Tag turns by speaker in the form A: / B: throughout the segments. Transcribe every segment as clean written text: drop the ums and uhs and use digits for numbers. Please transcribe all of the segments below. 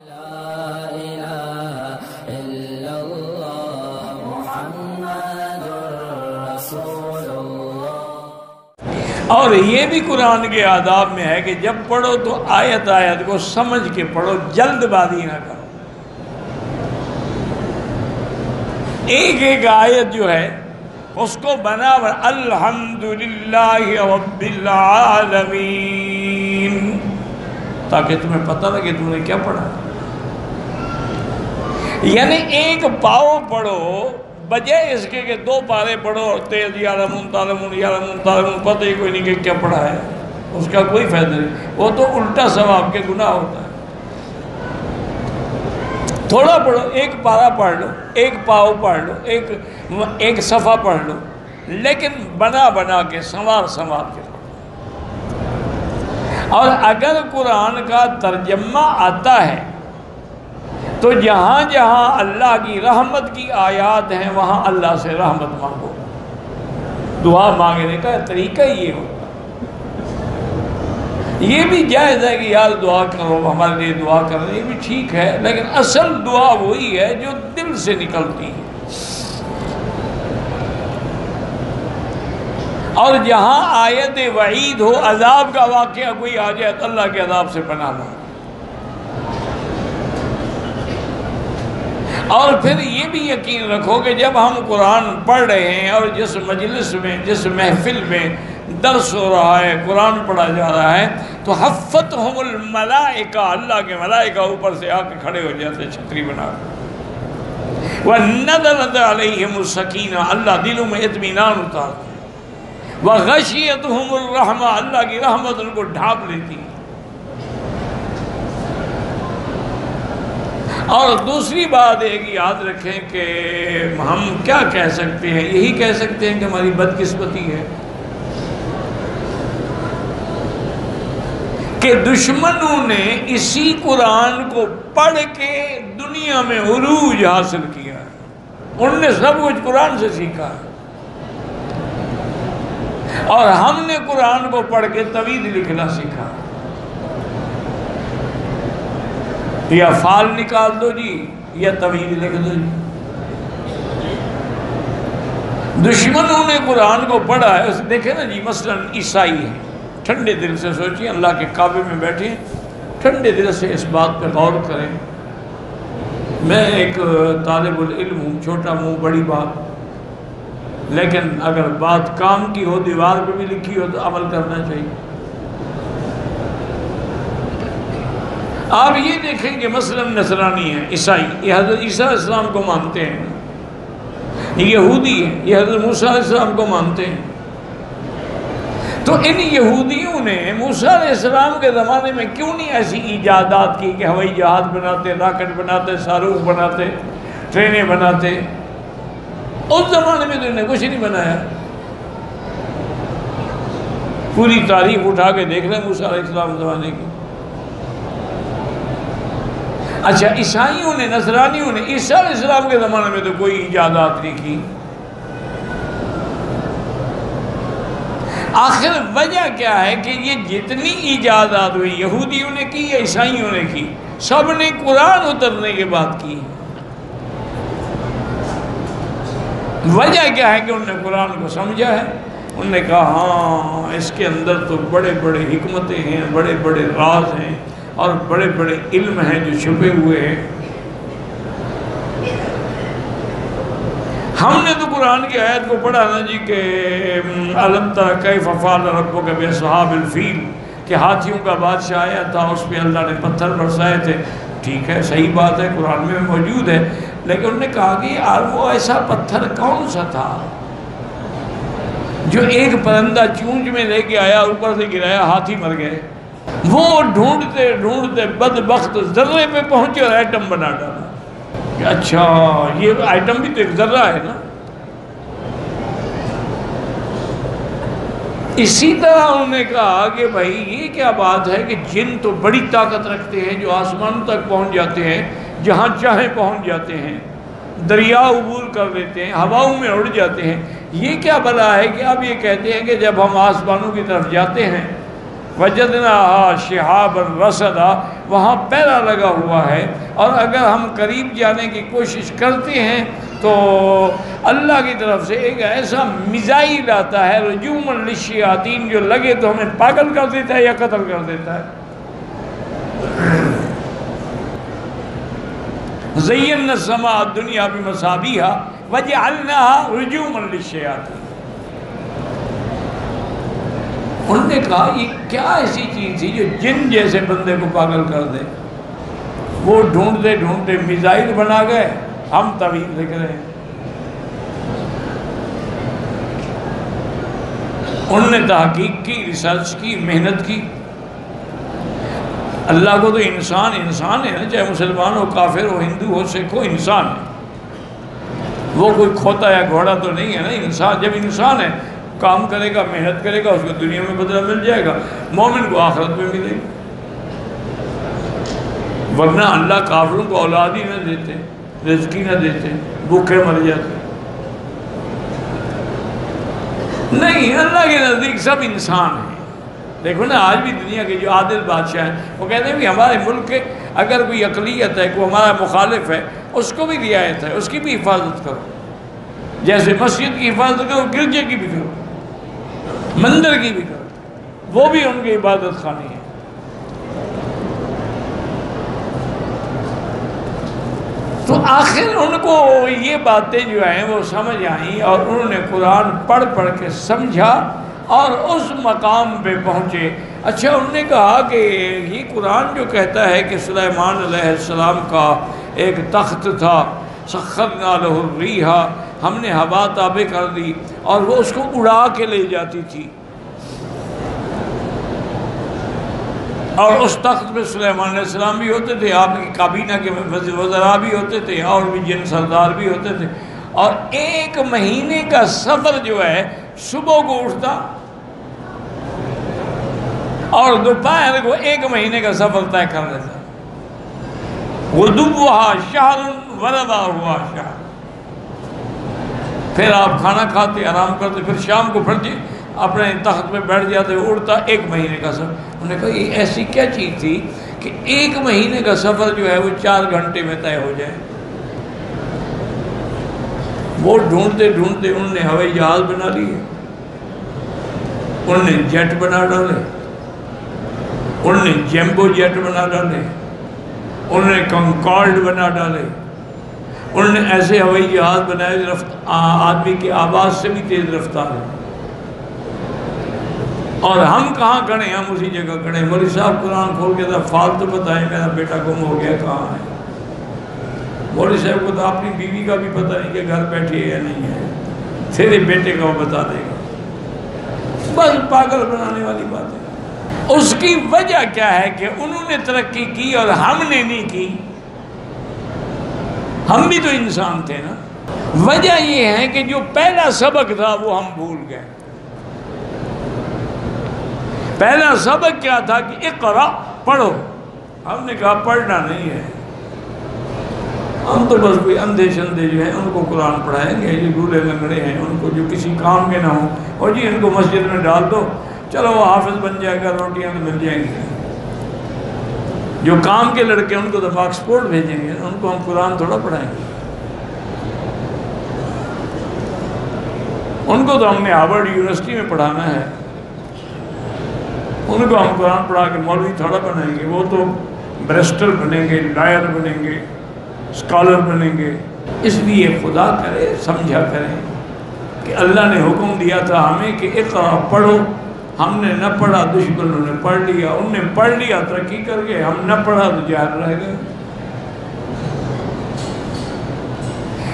A: اور یہ بھی قرآن کے آداب میں ہے کہ جب پڑھو تو آیت آیت کو سمجھ کے پڑھو، جلد بازی نہ کرو۔ ایک ایک آیت جو ہے اس کو بنا الحمدللہ رب العالمین، تاکہ تمہیں پتہ لگے تم نے کیا پڑھا۔ یعنی ایک پاؤ پڑھو بجائے اس کے کہ دو پارے پڑھو اور تیز یعلمون تعلمون یعلمون تعلمون، پتہ ہی کوئی نہیں کہ کیا پڑھا ہے، اس کا کوئی فائدہ نہیں، وہ تو الٹا ثواب کے گناہ ہوتا ہے۔ تھوڑا پڑھو، ایک پارا پڑھ لو، ایک پاؤ پڑھ لو، ایک صفحہ پڑھ لو، لیکن بنا بنا کے سنوار سنوار کے پڑھو۔ اور اگر قرآن کا ترجمہ آتا ہے تو جہاں جہاں اللہ کی رحمت کی آیات ہیں وہاں اللہ سے رحمت مانگو۔ دعا مانگنے کا طریقہ یہ ہوتا ہے۔ یہ بھی جائز ہے کہ یار دعا کرو، ہمارے لیے دعا کرو، یہ بھی ٹھیک ہے، لیکن اصل دعا وہی ہے جو دل سے نکلتی ہے۔ اور جہاں آیت وعید ہو، عذاب کا واقعہ کوئی آ جائے تو اللہ کے عذاب سے پناہ مانگو۔ اور پھر یہ بھی یقین رکھو کہ جب ہم قرآن پڑھ رہے ہیں اور جس مجلس میں، جس محفل میں درس ہو رہا ہے، قرآن پڑھا جا رہا ہے، تو حفتہم الملائکہ، اللہ کے ملائکہ اوپر سے آ کے کھڑے ہو جاتے چھتری بنا کر، وَنَزَلَتْ عَلَيْهِمُ السَّکِینَہ، اللہ دلوں میں اطمینان اتارتا ہے، وَغَشِیَتْهُمُ الرَّحْمَہ، اللہ کی رحمت ان کو ڈھانپ لیتی ہے۔ اور دوسری بات ایک یاد رکھیں کہ ہم کیا کہہ سکتے ہیں، یہی کہہ سکتے ہیں کہ ہماری بدقسمتی ہے کہ دشمنوں نے اسی قرآن کو پڑھ کے دنیا میں عروج حاصل کیا ہے۔ ان نے سب کچھ قرآن سے سیکھا ہے، اور ہم نے قرآن کو پڑھ کے طویل لکھنا سیکھا۔ یا فال نکال دو جی، یا طویل لکھ دو جی۔ دشمنوں نے قرآن کو پڑھا ہے، دیکھیں نا جی، مثلا عیسائی ہیں، ٹھنڈے دل سے سوچیں، اللہ کے کعبے میں بیٹھے ہیں، ٹھنڈے دل سے اس بات پہ غور کریں۔ میں ایک طالب العلم ہوں، چھوٹا منہ بڑی بات، لیکن اگر بات کام کی ہو، دیوار پہ بھی لکھی ہو تو عمل کرنا چاہیے۔ آپ یہ دیکھیں کہ مثلا نصرانی ہیں، عیسائی، یہ حضرت عیسیٰ علیہ السلام کو مانتے ہیں، یہودی ہیں، یہ حضرت موسیٰ علیہ السلام کو مانتے ہیں۔ تو ان یہودیوں نے موسیٰ علیہ السلام کے زمانے میں کیوں نہیں ایسی ایجادات کی کہ ہوائی جہاز بناتے، راکٹ بناتے، صاروخ بناتے، ٹرینیں بناتے؟ اس زمانے میں تو انہیں کچھ نہیں بنایا۔ پوری تاریخ اٹھا کے دیکھ لیں موسیٰ علیہ السلام زمانے کی۔ اچھا، عیسائیوں نے، نصرانیوں نے عیسیٰ علیہ السلام کے زمانے میں تو کوئی ایجادات نہیں کی۔ آخر وجہ کیا ہے کہ یہ جتنی ایجادات ہوئی یہودیوں نے کی یا عیسائیوں نے کی، سب نے قرآن اترنے کے بعد کی۔ وجہ کیا ہے کہ انہوں نے قرآن کو سمجھا ہے، انہوں نے کہا ہاں اس کے اندر تو بڑے بڑے حکمتیں ہیں، بڑے بڑے راز ہیں، اور بڑے بڑے علم ہیں جو چھپے ہوئے ہیں۔ ہم نے تو قرآن کی آیت کو پڑھا نا جی کہ الم تر کیف فعل ربک باصحاب الفیل، کہ ہاتھیوں کا بادشاہ آیا تھا، اس پہ اللہ نے پتھر برسائے تھے۔ ٹھیک ہے، صحیح بات ہے، قرآن میں موجود ہے، لیکن انہوں نے کہا کہ یار وہ ایسا پتھر کون سا تھا جو ایک پرندہ چونچ میں لے کے آیا، اوپر سے گرایا، ہاتھی مر گئے۔ وہ ڈھونڈتے ڈھونڈتے بدبخت ذرے پہ پہنچے اور ایٹم بنا ڈالا۔ اچھا، یہ ایٹم بھی تو ایک ذرہ ہے نا۔ اسی طرح انہوں نے کہا کہ بھائی یہ کیا بات ہے کہ جن تو بڑی طاقت رکھتے ہیں، جو آسمانوں تک پہنچ جاتے ہیں، جہاں چاہیں پہنچ جاتے ہیں، دریا عبور کر لیتے ہیں، ہواؤں میں اڑ جاتے ہیں، یہ کیا بلا ہے کہ اب یہ کہتے ہیں کہ جب ہم آسمانوں کی طرف جاتے ہیں وجدناها شہابا رصدا، وہاں پہرا لگا ہوا ہے، اور اگر ہم قریب جانے کی کوشش کرتے ہیں تو اللہ کی طرف سے ایک ایسا میزائل آتا ہے رجوما للشیاطین، جو لگے تو ہمیں پاگل کر دیتا ہے یا قتل کر دیتا ہے۔ زینا السماء الدنیا بمصابیح وجعلناها رجوما للشیاطین۔ انہوں نے کہا یہ کیا ایسی چیز تھی جو جن جیسے بندے کو پاگل کر دے؟ وہ ڈھونڈتے ڈھونڈتے میزائل بنا گئے، ہم طویل لکھ رہے ہیں۔ انہوں نے تحقیق کی، ریسرچ کی، محنت کی۔ اللہ کو تو انسان انسان ہے نا، چاہے مسلمان ہو، کافر ہو، ہندو ہو، سکھ ہو، انسان ہے۔ وہ کوئی کھوتا یا گھوڑا تو نہیں ہے نا، انسان جب انسان ہے کام کرے گا، محنت کرے گا، اس کو دنیا میں بدلہ مل جائے گا، مومن کو آخرت میں ملے گا۔ ورنہ اللہ کافروں کو اولاد ہی نہ دیتے، رزق ہی نہ دیتے، بھوکے مر جاتے۔ نہیں، اللہ کے نزدیک سب انسان ہیں۔ دیکھو نا، آج بھی دنیا کے جو عادل بادشاہ ہیں وہ کہتے ہیں بھی ہمارے ملک کے اگر کوئی اقلیت ہے، کوئی ہمارا مخالف ہے، اس کو بھی رعایت ہے، اس کی بھی حفاظت کرو، جیسے مسجد کی حفاظت کرو، گرجے کی بھی کرو، مندر کی بھی کرو، وہ بھی ان کی عبادت خانی ہے۔ تو آخر ان کو یہ باتیں جو ہیں وہ سمجھ آئیں، اور انہوں نے قرآن پڑھ پڑھ کے سمجھا اور اس مقام پہ پہنچے۔ اچھا، انہوں نے کہا کہ یہ قرآن جو کہتا ہے کہ سلیمان علیہ السلام کا ایک تخت تھا، سخرنا لہ الریح، ہم نے ہوا تابع کر دی اور وہ اس کو اڑا کے لے جاتی تھی، اور اس تخت پہ سلیمان علیہ السلام بھی ہوتے تھے، آپ کی کابینہ کے وزراء بھی ہوتے تھے، اور بھی جن سردار بھی ہوتے تھے، اور ایک مہینے کا سفر جو ہے صبح کو اٹھتا اور دوپہر کو ایک مہینے کا سفر طے کر لیتا، غدوہا شہر ورواہا شہر۔ پھر آپ کھانا کھاتے، آرام کرتے، پھر شام کو پھر اپنے تخت پہ بیٹھ جاتے، اڑتا ایک مہینے کا سفر۔ انہوں نے کہا یہ ایسی کیا چیز تھی کہ ایک مہینے کا سفر جو ہے وہ 4 گھنٹے میں طے ہو جائے؟ وہ ڈھونڈتے ڈھونڈتے انہوں نے ہوائی جہاز بنا لیے، انہوں نے جیٹ بنا ڈالے، انہوں نے جیمبو جیٹ بنا ڈالے، انہوں نے کنکارڈ بنا ڈالے، انہوں نے ایسے ہوائی جہاز بنائے آدمی کی آواز سے بھی تیز رفتار ہے۔ اور ہم کہاں کھڑے ہیں؟ ہم اسی جگہ کھڑے ہیں۔ مولوی صاحب قرآن کھول کے فالتو بتائیں میرا بیٹا گم ہو گیا کہاں ہے؟ مولوی صاحب کو تو اپنی بیوی کا بھی پتہ نہیں کہ گھر بیٹھی ہے یا نہیں ہے، تیرے بیٹے کا وہ بتا دے گا۔ بس پاگل بنانے والی بات ہے۔ اس کی وجہ کیا ہے کہ انہوں نے ترقی کی اور ہم نے نہیں کی۔ ہم بھی تو انسان تھے نا۔ وجہ یہ ہے کہ جو پہلا سبق تھا وہ ہم بھول گئے۔ پہلا سبق کیا تھا کہ اقرا، پڑھو۔ ہم نے کہا پڑھنا نہیں ہے، ہم تو بس کوئی اندھے شندے جو ہیں ان کو قرآن پڑھائیں گے، جو لولے لنگڑے ہیں ان کو جو کسی کام کے نہ ہوں، اور جی ان کو مسجد میں ڈال دو، چلو وہ حافظ بن جائے گا، روٹیاں تو مل جائیں گی۔ جو کام کے لڑکے ان کو تو آکسفورڈ بھیجیں گے، ان کو ہم قرآن تھوڑا پڑھائیں گے۔ ان کو تو ہم نے ہارورڈ یونیورسٹی میں پڑھانا ہے، ان کو ہم قرآن پڑھا کے مولوی تھوڑا بنائیں گے۔ وہ تو بریسٹر بنیں گے، لائر بنیں گے، اسکالر بنیں گے۔ اس لیے خدا کرے سمجھا کریں کہ اللہ نے حکم دیا تھا ہمیں کہ اقرا، پڑھو۔ ہم نے نہ پڑھا، دشمنوں نے پڑھ لیا، ان نے پڑھ لیا ترقی کر گئے، ہم نہ پڑھا تو جاہل رہ گئے۔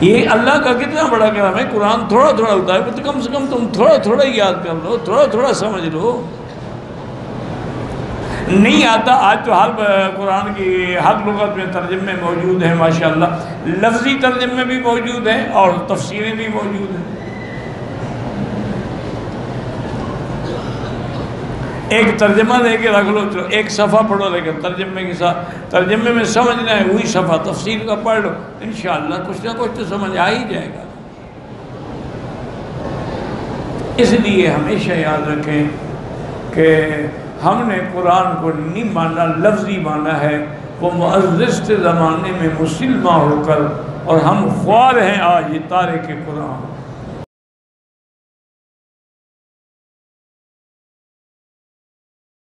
A: یہ اللہ کا کتنا بڑا کرم ہے، قرآن تھوڑا تھوڑا ہوتا ہے تو کم سے کم تم تھوڑا تھوڑا یاد کر لو، تھوڑا تھوڑا سمجھ لو۔ نہیں آتا، آج تو ہر قرآن کی ہر لغت میں ترجمے موجود ہیں ماشاءاللہ، لفظی ترجمے بھی موجود ہیں اور تفسیریں بھی موجود ہیں۔ ایک ترجمہ دے کے رکھ لو، چلو ایک صفحہ پڑھو، لیکن ترجمے کے ساتھ ترجمے میں سمجھنا ہے وہی صفحہ تفسیر کا پڑھ لو، انشاءاللہ کچھ نہ کچھ تو سمجھ آ ہی جائے گا۔ اس لیے ہمیشہ یاد رکھیں کہ ہم نے قرآن کو نہیں مانا، لفظی مانا ہے۔ وہ معزز تھے زمانے میں مسلمہ ہو کر، اور ہم خوار ہیں آج یہ تارک قرآن۔